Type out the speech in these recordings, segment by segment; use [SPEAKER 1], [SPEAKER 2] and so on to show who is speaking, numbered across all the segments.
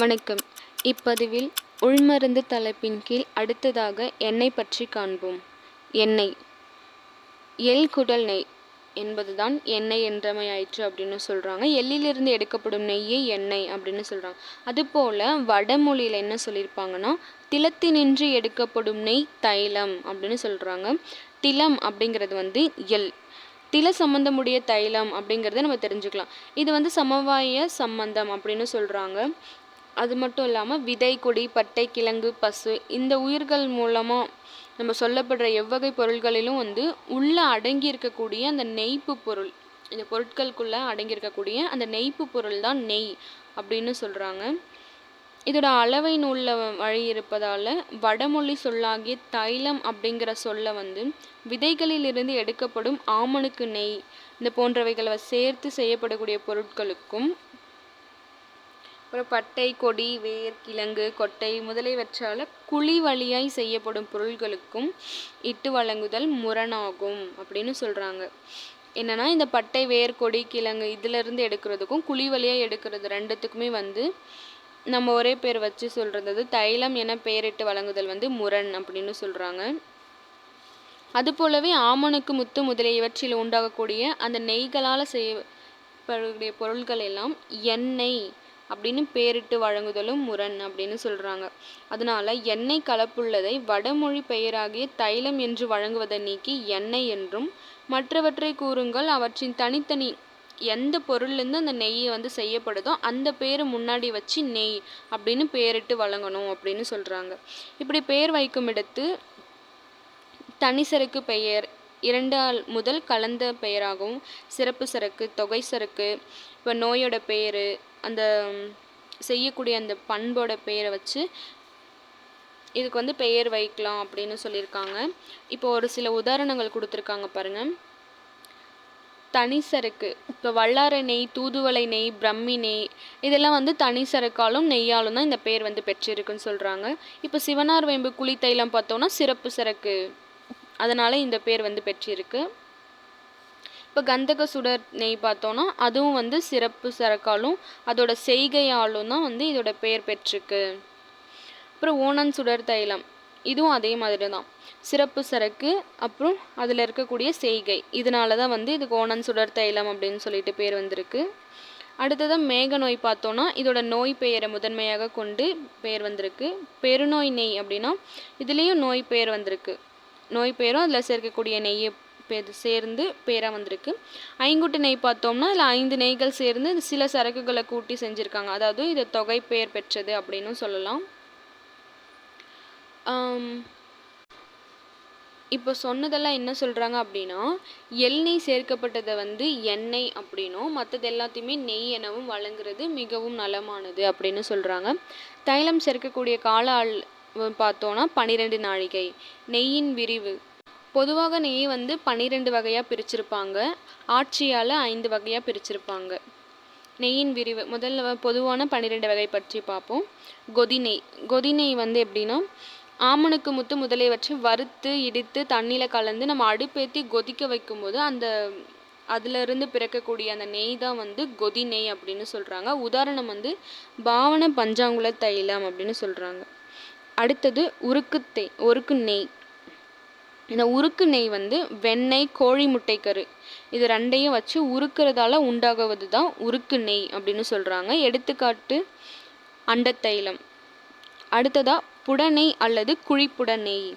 [SPEAKER 1] வணக்கம். இப்பதிவில் உள்மருந்து தலைப்பின் கீழ் அடுத்ததாக எண்ணெய் பற்றி காண்போம். எண்ணெய் குடல் நெய் என்பதுதான் எண்ணெய் என்றமையாயிற்று அப்படின்னு சொல்கிறாங்க. எள்ளிலிருந்து எடுக்கப்படும் நெய்யே எண்ணெய் அப்படின்னு சொல்கிறாங்க. அதுபோல் வடமொழியில் என்ன சொல்லியிருப்பாங்கன்னா, திலத்தினின்று எடுக்கப்படும் நெய் தைலம் அப்படின்னு சொல்கிறாங்க. திலம் அப்படிங்கிறது எள், தில சம்பந்தமுடைய தைலம் அப்படிங்கிறத நம்ம தெரிஞ்சுக்கலாம். இது சமவாய சம்பந்தம் அப்படின்னு சொல்கிறாங்க. அது மட்டும் இல்லாமல் விதை, கொடி, பட்டை, கிழங்கு, பசு இந்த உயிர்கள் மூலமாக நம்ம சொல்லப்படுற எவ்வகை பொருள்களிலும் உள்ளே அடங்கியிருக்கக்கூடிய அந்த நெய்ப்பு பொருள், இந்த பொருட்களுக்குள்ளே அடங்கியிருக்கக்கூடிய அந்த நெய்ப்பு பொருள் தான் நெய் அப்படின்னு சொல்கிறாங்க. இதோட அளவை நூலில் வழி இருப்பதால் வடமொழி சொல்லாகிய தைலம் அப்படிங்கிற சொல்ல விதைகளிலிருந்து எடுக்கப்படும் ஆமணுக்கு நெய் இந்த போன்றவைகளை சேர்த்து செய்யப்படக்கூடிய பொருட்களுக்கும், அப்புறம் பட்டை, கொடி, வேர், கிழங்கு, கொட்டை முதலியவற்றால் குழி வழியாய் செய்யப்படும் பொருள்களுக்கும் இட்டு வழங்குதல் முரணாகும் அப்படின்னு சொல்கிறாங்க. என்னென்னா, இந்த பட்டை, வேர், கொடி, கிழங்கு இதிலிருந்து எடுக்கிறதுக்கும் குழி வழியாக எடுக்கிறது ரெண்டுத்துக்குமே நம்ம ஒரே பேர் வச்சு சொல்கிறது தைலம் என பெயரிட்டு வழங்குதல் முரண் அப்படின்னு சொல்கிறாங்க. அதுபோலவே ஆமணுக்கு, முத்து முதலிய இவற்றில் உண்டாகக்கூடிய அந்த நெய்களால் செய்யப்படக்கூடிய பொருள்கள் எல்லாம் எண்ணெய் அப்படின்னு பேரிட்டு வழங்குதலும் முரண் அப்படின்னு சொல்கிறாங்க. அதனால் எண்ணெய் கலப்புள்ளதை வடமொழி பெயராகிய தைலம் என்று வழங்குவதை நீக்கி எண்ணெய் என்றும், மற்றவற்றை கூறுங்கள் அவற்றின் தனித்தனி எந்த பொருள்லேருந்து அந்த நெய்யை செய்யப்படுதோ அந்த பேர் முன்னாடி வச்சு நெய் அப்படின்னு பேரிட்டு வழங்கணும் அப்படின்னு சொல்கிறாங்க. இப்படி பெயர் வைக்கும் இடத்து தனி சரக்கு பெயர் 2 முதல் கலந்த பெயராகவும், சிறப்பு சரக்கு, தொகை சரக்கு, இப்போ நோயோட பெயர், அந்த செய்யக்கூடிய அந்த பண்போட பெயரை வச்சு இதுக்கு பெயர் வைக்கலாம் அப்படின்னு சொல்லியிருக்காங்க. இப்போ ஒரு சில உதாரணங்கள் கொடுத்துருக்காங்க பாருங்கள். தனி சரக்கு, இப்போ வல்லாரை நெய், தூதுவளை நெய், பிரம்மி நெய் இதெல்லாம் தனி சரக்காலும் நெய்யாலும் தான் இந்த பேர் பெற்றிருக்குன்னு சொல்கிறாங்க. இப்போ சிவனார் வேம்பு குழி தைலம் பார்த்தோன்னா சிறப்பு சரக்கு, அதனால் இந்த பேர் பெற்றிருக்கு. இப்போ கந்தக சுடர் நெய் பார்த்தோன்னா அதுவும் சிறப்பு சரக்காலும் அதோட செய்கையாலும் தான் இதோட பெயர் பெற்றிருக்கு. அப்புறம் ஓணன் சுடர் தைலம், இதுவும் அதே மாதிரி தான், சிறப்பு சரக்கு அப்புறம் அதில் இருக்கக்கூடிய செய்கை, இதனால தான் இதுக்கு ஓணன் சுடர் தைலம் அப்படின்னு சொல்லிட்டு பேர் வந்திருக்கு. அடுத்ததாக மேக நோய் பார்த்தோன்னா இதோட நோய் பெயரை முதன்மையாக கொண்டு பெயர் வந்திருக்கு. பெருநோய் நெய் அப்படின்னா இதுலேயும் நோய் பெயர் வந்திருக்கு, நோய் பெயரும் அதில் சேர்க்கக்கூடிய நெய்யை சேர்ந்து பேராக வந்திருக்கு. ஐங்குட்டு நெய் பார்த்தோம்னா இதில் 5 நெய்கள் சேர்ந்து சில சரக்குகளை கூட்டி செஞ்சுருக்காங்க, அதாவது இது தொகை பெயர் பெற்றது அப்படின்னு சொல்லலாம். இப்போ சொன்னதெல்லாம் என்ன சொல்கிறாங்க அப்படின்னா, எண்ணெய் சேர்க்கப்பட்டதை எண்ணெய் அப்படின்னும் மற்றது எல்லாத்தையுமே நெய் எனவும் வழங்குறது மிகவும் நலமானது அப்படின்னு சொல்கிறாங்க. தைலம் சேர்க்கக்கூடிய கால பார்த்தோன்னா 12 நாழிகை. நெய்யின் விரிவு, பொதுவாக நெய் 12 வகையாக பிரிச்சிருப்பாங்க, ஆட்சியால் 5 வகையாக பிரிச்சிருப்பாங்க. நெய்யின் விரிவு, முதல்ல பொதுவான 12 வகை பற்றி பார்ப்போம். கொதிநெய், கொதிநெய் எப்படின்னா, ஆமணுக்கு, முத்து முதலியவற்றை வறுத்து இடித்து தண்ணியில் கலந்து நம்ம அடுப்பேற்றி கொதிக்க வைக்கும்போது அதிலிருந்து பிறக்கக்கூடிய அந்த நெய் தான் கொதி நெய் அப்படின்னு சொல்கிறாங்க. உதாரணம் பாவன பஞ்சாங்குல தைலம் அப்படின்னு சொல்கிறாங்க. அடுத்தது உருக்கு நெய். இந்த உருக்கு நெய் வெண்ணெய், கோழி முட்டைக்கரு இது ரெண்டையும் வச்சு உருக்கிறதால உண்டாகுவது தான் உருக்கு நெய் அப்படின்னு சொல்கிறாங்க. எடுத்துக்காட்டு அண்டத்தைலம். அடுத்ததாக புடநெய் அல்லது குழிப்புட நெய்.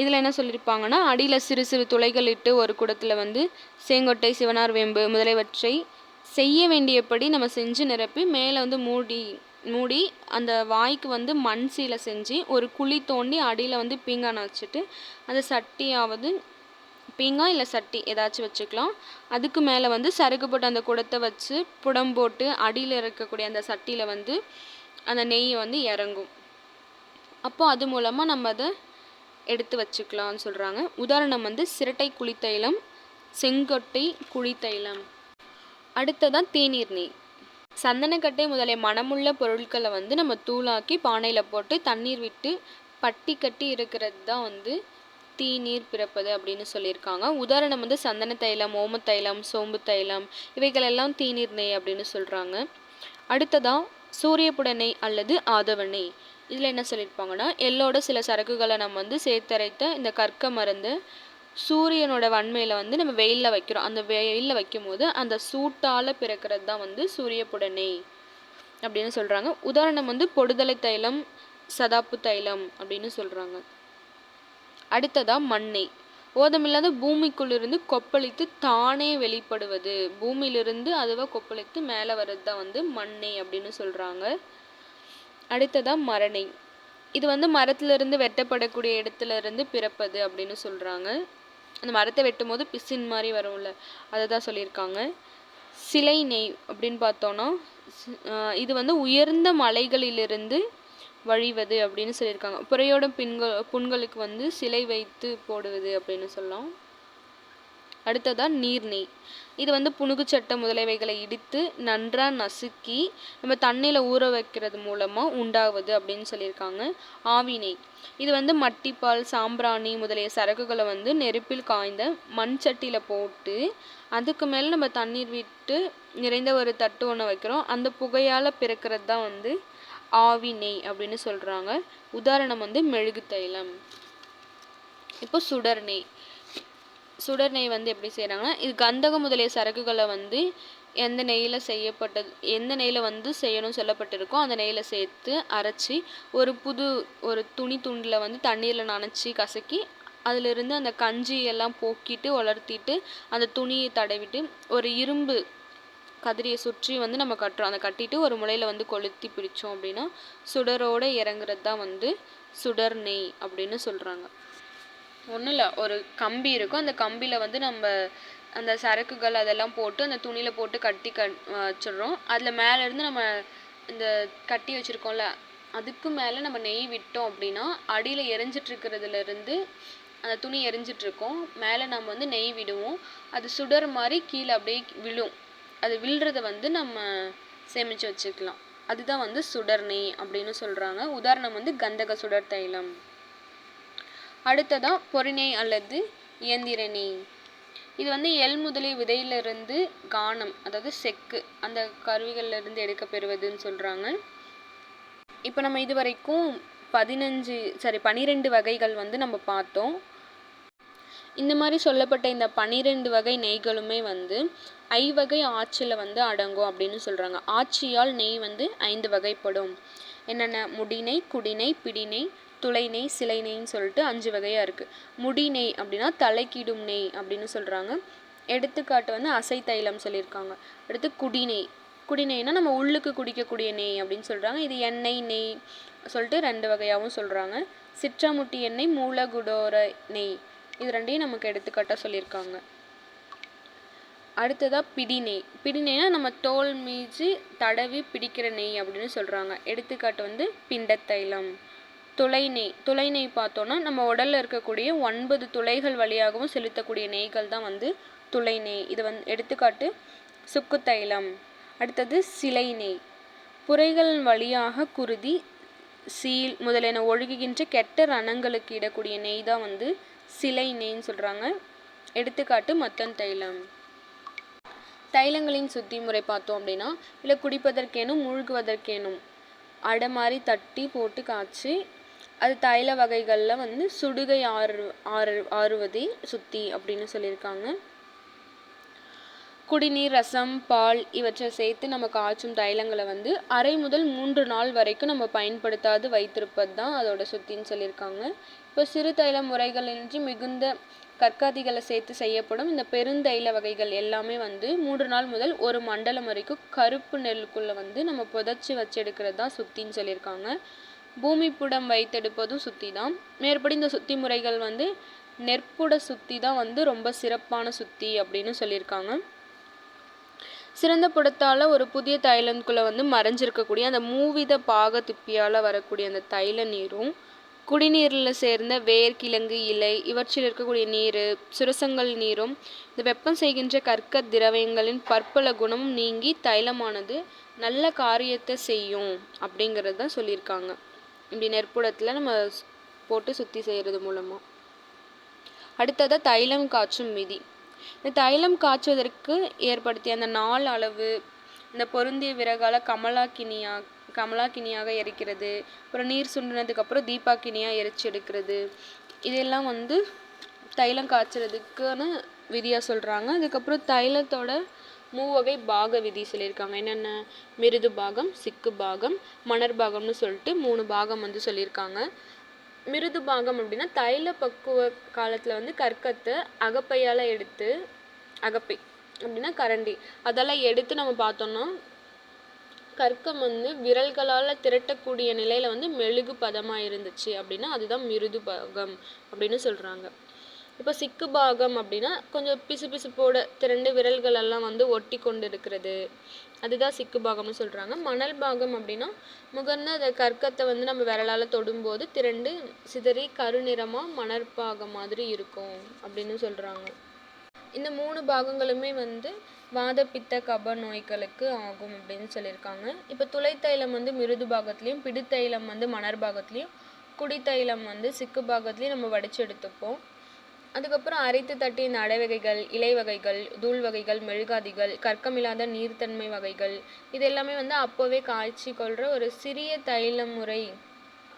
[SPEAKER 1] இதில் என்ன சொல்லியிருப்பாங்கன்னா, அடியில் சிறு சிறு துளைகள் இட்டு ஒரு குடத்தில் சேங்கொட்டை, சிவனார் வேம்பு முதலியவற்றை செய்ய வேண்டியபடி நம்ம செஞ்சு நிரப்பி மேலே மூடி அந்த வாய்க்கு மண் சீலை செஞ்சு ஒரு குழி தோண்டி அடியில் பீங்கானை வச்சுட்டு அந்த சட்டியாவது பீங்காய் இல்லை சட்டி ஏதாச்சும் வச்சுக்கலாம். அதுக்கு மேலே சரக்கு போட்டு அந்த குடத்தை வச்சு புடம் போட்டு அடியில் இருக்கக்கூடிய அந்த சட்டியில் அந்த நெய் இறங்கும். அப்போது அது மூலமாக நம்ம அதை எடுத்து வச்சுக்கலாம்னு சொல்கிறாங்க. உதாரணம் சிரட்டை குளித்தைலம், செங்கொட்டை குளித்தைலம். அடுத்ததான் தேநீர் நெய். சந்தனக்கட்டை முதலிய மணமுள்ள பொருட்களை நம்ம தூளாக்கி பானையில் போட்டு தண்ணீர் விட்டு பட்டி கட்டி இருக்கிறது தான் தீநீர் பிறப்பது அப்படின்னு சொல்லியிருக்காங்க. உதாரணம் சந்தன தைலம், ஓம தைலம், சோம்பு தைலம் இவைகளெல்லாம் தீநீர் நெய் அப்படின்னு சொல்கிறாங்க. அடுத்ததாக சூரியப்புட நெய் அல்லது ஆதவ நெய். இதில் என்ன சொல்லியிருப்பாங்கன்னா, எள்ளோட சில சரக்குகளை நம்ம வந்து சேர்த்தரைத்த இந்த கற்க மருந்து சூரியனோட வன்மையில் வந்து நம்ம வெயிலில் வைக்கிறோம். அந்த வெயிலில் வைக்கும் போது அந்த சூட்டால் பிறக்கிறது தான் வந்து சூரியப்புட நெய் அப்படின்னு சொல்கிறாங்க. உதாரணம் வந்து பொடுதலை தைலம், சதாப்பு தைலம் அப்படின்னு சொல்கிறாங்க. அடுத்ததாக மண்ணெய். ஓதமில்லாத பூமிக்குள்ளிருந்து கொப்பளித்து தானே வெளிப்படுவது. பூமியிலிருந்து அதுவாக கொப்பளித்து மேலே வர்றது தான் வந்து மண்ணெய் அப்படின்னு சொல்கிறாங்க. அடுத்ததாக மரநெய். இது வந்து மரத்திலிருந்து வெட்டப்படக்கூடிய இடத்துல இருந்து பிறப்பது அப்படின்னு சொல்கிறாங்க. அந்த மரத்தை வெட்டும் போது பிசின் மாதிரி வரும்ல, அதை தான் சொல்லியிருக்காங்க. சிலை நெய் அப்படின்னு பார்த்தோன்னா இது வந்து உயர்ந்த மலைகளிலிருந்து வழிவது அப்படின்னு சொல்லியிருக்காங்க. புறையோட புண்களுக்கு வந்து சிலை வைத்து போடுவது அப்படின்னு சொல்லலாம். அடுத்ததான் நீர்நெய். இது வந்து புனுகுச்சட்டை முதலியவைகளை இடித்து நன்றாக நசுக்கி நம்ம தண்ணியில் ஊற வைக்கிறது மூலமாக உண்டாகுது அப்படின்னு சொல்லியிருக்காங்க. ஆவிநெய். இது வந்து மட்டிப்பால், சாம்பிராணி முதலிய சரக்குகளை வந்து நெருப்பில் காய்ந்த மண் சட்டியில் போட்டு அதுக்கு மேலே நம்ம தண்ணீர் விட்டு நிறைந்த ஒரு தட்டு ஒன்று வைக்கிறோம். அந்த புகையால் பிறக்கிறது தான் வந்து ஆவிநெய் அப்படின்னு சொல்கிறாங்க. உதாரணம் வந்து மெழுகு தைலம். இப்போ சுடர் நெய். சுடர் நெய் வந்து எப்படி செய்கிறாங்கன்னா, இது கந்தகம் முதலிய சரக்குகளை வந்து எந்த நெய்யில் வந்து செய்யணும்னு சொல்லப்பட்டிருக்கோ அந்த நெய்யில் சேர்த்து அரைச்சி ஒரு துணி துண்டில் வந்து தண்ணீரில் நனைச்சி கசக்கி அதிலிருந்து அந்த கஞ்சி எல்லாம் போக்கிட்டு உலர்த்திட்டு அந்த துணியை தடவிட்டு ஒரு இரும்பு கதிரியை சுற்றி வந்து நம்ம கட்டுறோம். அதை கட்டிட்டு ஒரு முளையில் வந்து கொளுத்தி பிடிச்சோம் அப்படின்னா சுடரோடு இறங்குறது தான் வந்து சுடர் நெய் அப்படின்னு சொல்கிறாங்க. ஒன்றும் இல்லை, ஒரு கம்பி இருக்கும். அந்த கம்பியில் வந்து நம்ம அந்த சரக்குகள் அதெல்லாம் போட்டு அந்த துணியில் போட்டு கட்டி வச்சிடுறோம். அதில் மேலேருந்து நம்ம இந்த கட்டி வச்சுருக்கோம்ல அதுக்கு மேலே நம்ம நெய் விட்டோம் அப்படின்னா அடியில் எரிஞ்சிட்ருக்கிறதுலேருந்து அந்த துணி எரிஞ்சிட்ருக்கோம், மேலே நம்ம வந்து நெய் விடுவோம். அது சுடர் மாதிரி கீழே அப்படியே விழும். அது விழுறதை வந்து நம்ம சேமித்து வச்சுக்கலாம். அதுதான் வந்து சுடர் நெய் அப்படின்னு சொல்கிறாங்க. உதாரணம் வந்து கந்தக சுடர் தைலம். அடுத்ததாக பொறிநெய் அல்லது இயந்திர நெய். இது வந்து எள் முதலிய விதையிலிருந்து கானம், அதாவது செக்கு, அந்த கருவிகளிலிருந்து எடுக்க பெறுவதுன்னு சொல்கிறாங்க. இப்போ நம்ம இது வரைக்கும் 12 வகைகள் வந்து நம்ம பார்த்தோம். இந்த மாதிரி சொல்லப்பட்ட இந்த 12 வகை நெய்களுமே வந்து ஐவகை ஆட்சியில் வந்து அடங்கும் அப்படின்னு சொல்கிறாங்க. ஆட்சியால் நெய் வந்து 5 வகைப்படும். என்னென்ன? முடிநெய், குடிநெய், பிடிநெய், துளை நெய், சிலை நெய்ன்னு சொல்லிட்டு 5 வகையாக இருக்குது. முடி நெய் அப்படின்னா தலைக்கிடும் நெய் அப்படின்னு சொல்கிறாங்க. எடுத்துக்காட்டு வந்து அசை தைலம் சொல்லியிருக்காங்க. அடுத்து குடிநெய். குடிநெய்னா நம்ம உள்ளுக்கு குடிக்கக்கூடிய நெய் அப்படின்னு சொல்கிறாங்க. இது எண்ணெய் நெய் சொல்லிட்டு 2 வகையாகவும் சொல்கிறாங்க. சிற்றமுட்டி எண்ணெய், மூலகுடோர நெய், இது ரெண்டையும் நமக்கு எடுத்துக்காட்டாக சொல்லியிருக்காங்க. அடுத்ததாக பிடிநெய். பிடிநெய்னா நம்ம தோல் மீது தடவி பிடிக்கிற நெய் அப்படின்னு சொல்கிறாங்க. எடுத்துக்காட்டு வந்து பிண்டத்தைலம். துளை நெய் பார்த்தோன்னா நம்ம உடலில் இருக்கக்கூடிய 9 துளைகள் வழியாகவும் செலுத்தக்கூடிய நெய்கள் தான் வந்து துளை நெய். இது வந்து எடுத்துக்காட்டு சுக்கு தைலம். அடுத்தது சிலை நெய். புரைகள் வழியாக குருதி, சீல் முதலியன ஒழுகுகின்ற கெட்ட ரணங்களுக்கு இடக்கூடிய நெய் தான் வந்து சிலை நெய்ன்னு சொல்கிறாங்க. எடுத்துக்காட்டு மத்தன் தைலம். தைலங்களின் சுத்தி முறை பார்த்தோம் அப்படின்னா, இல்லை குடிப்பதற்கேனும் மூழ்குவதற்கேனும் அடை மாதிரி தட்டி போட்டு காய்ச்சி அது தைல வகைகளில் வந்து சுடுகை ஆறுவதே சுத்தி அப்படின்னு சொல்லியிருக்காங்க. குடிநீர், ரசம், பால் இவற்றை சேர்த்து நம்ம காய்ச்சும் தைலங்களை வந்து 1/2 முதல் 3 நாள் வரைக்கும் நம்ம பயன்படுத்தாது வைத்திருப்பது தான் அதோட சுத்தின்னு சொல்லியிருக்காங்க. இப்போ சிறு தைல முறைகளின்றி மிகுந்த கற்காதிகளை சேர்த்து செய்யப்படும் இந்த பெருந்தைல வகைகள் எல்லாமே வந்து 3 நாள் முதல் 1 மண்டலம் வரைக்கும் கருப்பு நெல்லுக்குள்ளே வந்து நம்ம புதைச்சி வச்செடுக்கிறது தான் சுத்தின்னு சொல்லியிருக்காங்க. பூமிப்புடம் வைத்தெடுப்பதும் சுத்தி தான். மேற்படி இந்த சுத்தி முறைகள் வந்து நெற்புட சுத்தி தான் வந்து ரொம்ப சிறப்பான சுத்தி அப்படின்னு சொல்லியிருக்காங்க. சிறந்த புடத்தால் ஒரு புதிய தைலத்துக்குள்ளே வந்து மறைஞ்சிருக்கக்கூடிய அந்த மூவித பாக துப்பியால் வரக்கூடிய அந்த தைல நீரும், குடிநீரில் சேர்ந்த வேர், கிழங்கு, இலை இவற்றில் இருக்கக்கூடிய நீர், சுரசங்கள் நீரும் இந்த வெப்பம் செய்கின்ற கற்க திரவியங்களின் பற்பல குணமும் நீங்கி தைலமானது நல்ல காரியத்தை செய்யும் அப்படிங்கிறது தான் சொல்லியிருக்காங்க. இப்படி நெற்புடத்தில் நம்ம போட்டு சுத்தி செய்கிறது மூலமாக. அடுத்ததாக தைலம் காய்ச்சும் விதி. இந்த தைலம் காய்ச்சுவதற்கு ஏற்படுத்திய அந்த நாள் அளவு, இந்த பொருந்திய விறகால கமலாக்கினியா கமலாக்கினியாக எரிக்கிறது, அப்புறம் நீர் சுண்டினதுக்கப்புறம் தீபாக்கினியாக எரிச்சு எடுக்கிறது, இதெல்லாம் வந்து தைலம் காய்ச்சறதுக்கான விதியாக சொல்கிறாங்க. அதுக்கப்புறம் தைலத்தோட 3 வகை பாக விதி சொல்லியிருக்காங்க. என்னென்ன? மிருது பாகம், சிக்கு பாகம், மணர் பாகம்னு சொல்லிட்டு 3 பாகம் வந்து சொல்லியிருக்காங்க. மிருது பாகம் அப்படின்னா தைல பக்குவ காலத்தில் வந்து கற்கத்தை அகப்பையால் எடுத்து, அகப்பை அப்படின்னா கரண்டி, அதெல்லாம் எடுத்து நம்ம பார்த்தோம்னா கற்கம் வந்து விரல்களால் திரட்டக்கூடிய நிலையில் வந்து மெழுகு பதமாக இருந்துச்சு அப்படின்னா அதுதான் மிருது பாகம் அப்படின்னு சொல்கிறாங்க. இப்போ சிக்கு பாகம் அப்படின்னா கொஞ்சம் பிசுபிசுப்போட 2 விரல்களெல்லாம் வந்து ஒட்டி கொண்டு இருக்கிறது, அதுதான் சிக்கு பாகம்னு சொல்கிறாங்க. மணல் பாகம் அப்படின்னா முகர்ந்து அந்த கற்கத்தை வந்து நம்ம விரலால் தொடும்போது திரண்டு சிதறி கருநிறமாக மணற்பாகம் மாதிரி இருக்கும் அப்படின்னு சொல்கிறாங்க. இந்த 3 பாகங்களுமே வந்து வாத பித்த கப நோய்களுக்கு ஆகும் அப்படின்னு சொல்லியிருக்காங்க. இப்போ துளைத்தைலம் வந்து மிருது பாகத்துலேயும், பிடித்தைலம் வந்து மணர் பாகத்துலேயும், குடித்தைலம் வந்து சிக்கு பாகத்துலேயும் நம்ம வடித்து எடுத்துப்போம். அதுக்கப்புறம் அரைத்து தட்டி இந்த அடை வகைகள், இலை வகைகள், தூள் வகைகள், மெழுகாதிகள், கற்கமில்லாத நீர்த்தன்மை வகைகள் இது எல்லாமே வந்து அப்போவே காய்ச்சி கொள்கிற ஒரு சிறிய தைல முறை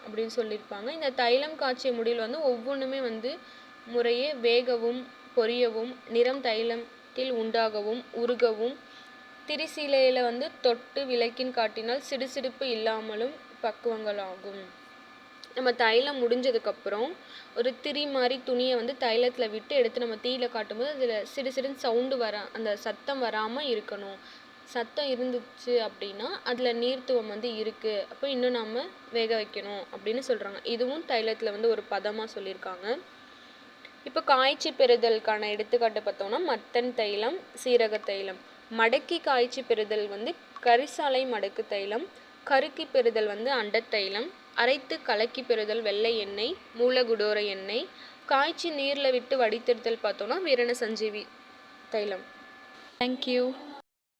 [SPEAKER 1] அப்படின்னு சொல்லியிருப்பாங்க. இந்த தைலம் காய்ச்சிய முடிவில் வந்து ஒவ்வொன்றுமே வந்து முறையே வேகவும், பொரியவும், நிறம் தைலத்தில் உண்டாகவும், உருகவும், திரிசீலையில் வந்து தொட்டு விளக்கின் காட்டினால் சிடுசிடுப்பு இல்லாமலும் பக்குவங்கள் ஆகும். நம்ம தைலம் முடிஞ்சதுக்கப்புறம் ஒரு திரி மாதிரி துணியை வந்து தைலத்தில் விட்டு எடுத்து நம்ம தீயில காட்டும்போது அதில் சிடுசிடுன்னு சவுண்டு அந்த சத்தம் வராமல் இருக்கணும். சத்தம் இருந்துச்சு அப்படின்னா அதில் நீர்த்துவம் வந்து இருக்குது, அப்போ இன்னும் நம்ம வேக வைக்கணும் அப்படின்னு சொல்கிறாங்க. இதுவும் தைலத்தில் வந்து ஒரு பதமாக சொல்லியிருக்காங்க. இப்போ காய்ச்சி பெறுதலுக்கான எடுத்துக்காட்டு பார்த்தோம்னா மத்தன் தைலம், சீரக தைலம். மடக்கி காய்ச்சி பெறுதல் வந்து கரிசாலை மடக்கு தைலம், கருக்கி பெறுதல் வந்து அண்டத்தைலம், அரைத்து கலக்கி பெறுதல் வெள்ளை எண்ணெய், மூலகுடோர எண்ணெய், காய்ச்சி நீரில் விட்டு வடித்தெடுத்தல் பார்த்தோம்னா வீரண சஞ்சீவி தைலம். தேங்க்யூ.